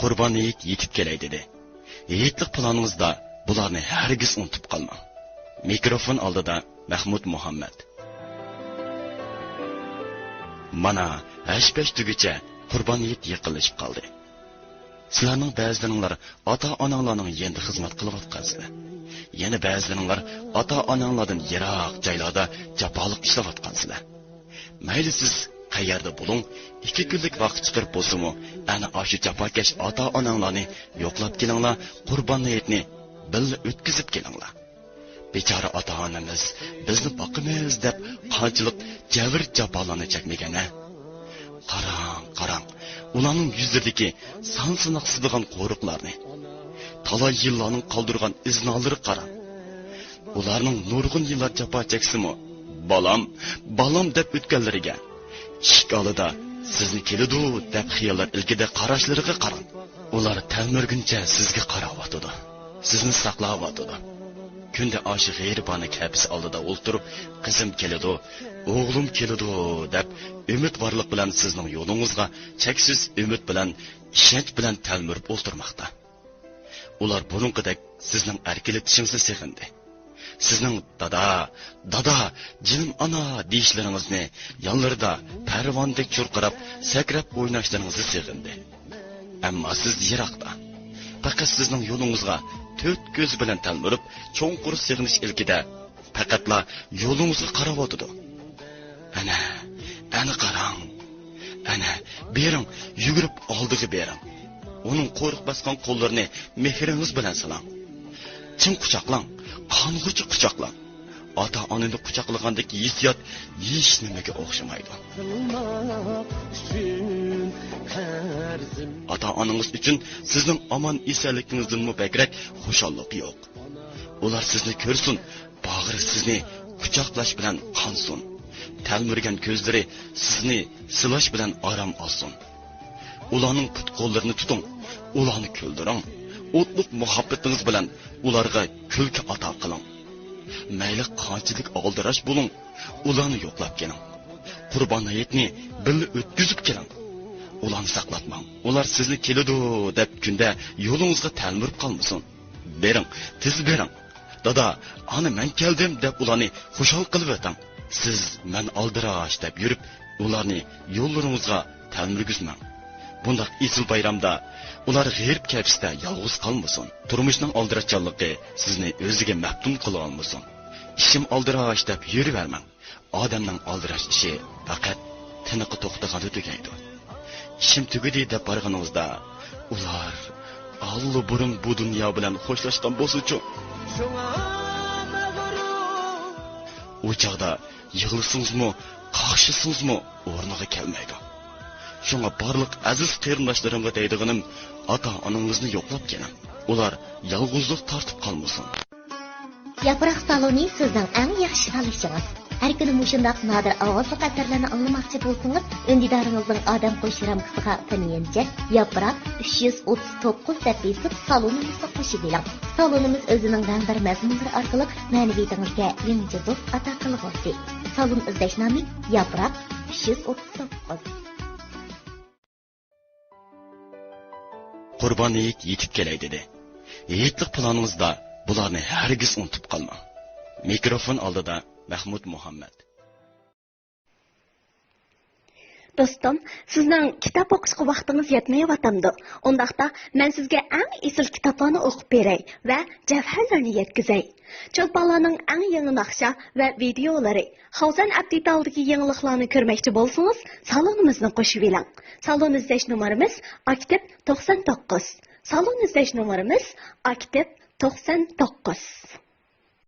Qurban hayit yetib kelay dedi. Hayitlik planingizda bularni hargiz unutib qolmang. Mikrofon oldida Mahmud Muhammad. Mana 5 tugacha Qurban hayit yaqinlashib qoldi. Sizlarning ba'zilaringlar ota-onanglarning yanında xizmat qilayotgansizlar. Yana ba'zilaringlar ota-onanglardan yiroq joylarda jafoliq ishlayotgansizlar. Mayli siz qayerda bo'ling, 2 kunlik vaqt chiqarib bo'lsa-mu, ana o'sha jafokash ota-onanglarni yo'qlab kelinglar, Qurban hayitni birga o'tkazib kelinglar. Bechora ota-onamiz bizni boqimiz deb qanchalik javr jafolarni chekmagan-a? Qarang. Ularning yuzlaridagi son-sanoqsiz qo'riqlarni, talay yillarning qoldirgan iznolari qarang. Ularning nurg'un yillar jafo cheksimi, balam deb o'tganlariga ishq olida sizni keladi deb xiyollar ilkida qarashlariga qarang. Ular ta'mirguncha sizga qarayotdi, sizni saqlayotdi. Kunda oshi g'ayribona kabis oldida o'ltirib, qizim keladi, o'g'lim keladi deb umid borlik bilan sizning yo'lingizga cheksiz umid bilan, ishonch bilan talmirib o'ltirmoqda. Ular buningdek sizning erkilatishingizni seg'indi. Sizning dada, jinim ana deyishlaringizni yonlarida parvondek churqirab, sakrab o'ynashlaringizni seg'indi. Ammo siz yiroqda. Faqat sizning yo'lingizga to'rt ko'z bilan talmirib, cho'nqur seg'inish ilkida faqatla yo'lingizga qarab o'tdi. Ana qarang. Ana bering, yugurib oldiga bering. Uning qo'rq basgan qo'llarini mehringiz bilan silang. Chin quchoqlang, qong'uchi quchoqlang. Ota-onani quchoqlagandagi hissiyot hech nimaga o'xshamaydi. Ota-onangiz uchun sizning omon esanligingizdan mubakrak xushallik yo'q. Ular sizni ko'rsin, bag'ri sizni quchoqlash bilan qonsin. Talmirgan ko'zlari sizni silash bilan orom olsin. Ularning put-qo'llarini tuting, ularni kuldiring. O'tliq muhabbatingiz bilan ularga kulki ato qiling. Mayli qanchalik oldirash bo'ling, ularni yo'qlab keling. Qurban hayitni birga o'tkazib keling. Ularni saqlatmang. Ular sizni keladi deb kunda yo'lingizga talmirib qolmasin. Bering, tez bering. Dada, ana men keldim deb ularni xushal qilib o'ting. Siz men oldirash deb yurib, ularni yo'llaringizga talmirgizmang. Bundaq isil bayramda ular g'erib kabisda yolg'iz qolmasin. Turmushning oldirachanligi sizni o'ziga maftun qila olmasin. Ishim oldirash deb yuravermang. Odamning oldirash ishi faqat tiniqi to'xtaganda tugaydi. Ishim tugadi deb borganingizda ular Alloh burun bu dunyo bilan xo'shlashgan bo'lsa-chi, u chaqda yig'lisingizmi, qaqshisingizmi o'rniga kelmaydi. Shunga barliq aziz qarindoshlarimga deydiganim, ota-onangizni yo'qlab keling. Ular yolg'izlik tortib qolmasin. Yaproq saloni sizning eng yaxshi tanishingiz. Har kuni mushundaq nodir ovozli qatorlarni anglamoqchi bo'lsangiz, undidoringizning odam qo'shish ramkasiga tayanib, Yaproq 339 deb yozib salonimizga qo'shib oling. Salonimiz o'zining rangbar mazmunlari orqali ma'naviyatingizga yangi do'st ato qiladi. Salon izlash nomi Yaproq 339. Qurban hayit yetib kelay dedi. Hayitlik planingizda bularni hargiz unutib qolmang. Mikrofon oldida Mahmud Muhammad. Dostum, sizning kitob o'qishga vaqtingiz yetmayotgandi. Undaqda men sizga eng esil kitoblarni o'qib beray va javharlarni yetkazay. Cho'lponlarning eng yangi naqsha va videolari, Xavzan Abditaldagi yangiliklarni ko'rmoqchi bo'lsangiz, salonimizni qo'shib oling. Salon izlash nomerimiz aktiv 99. Salon izlash nomerimiz aktiv 99.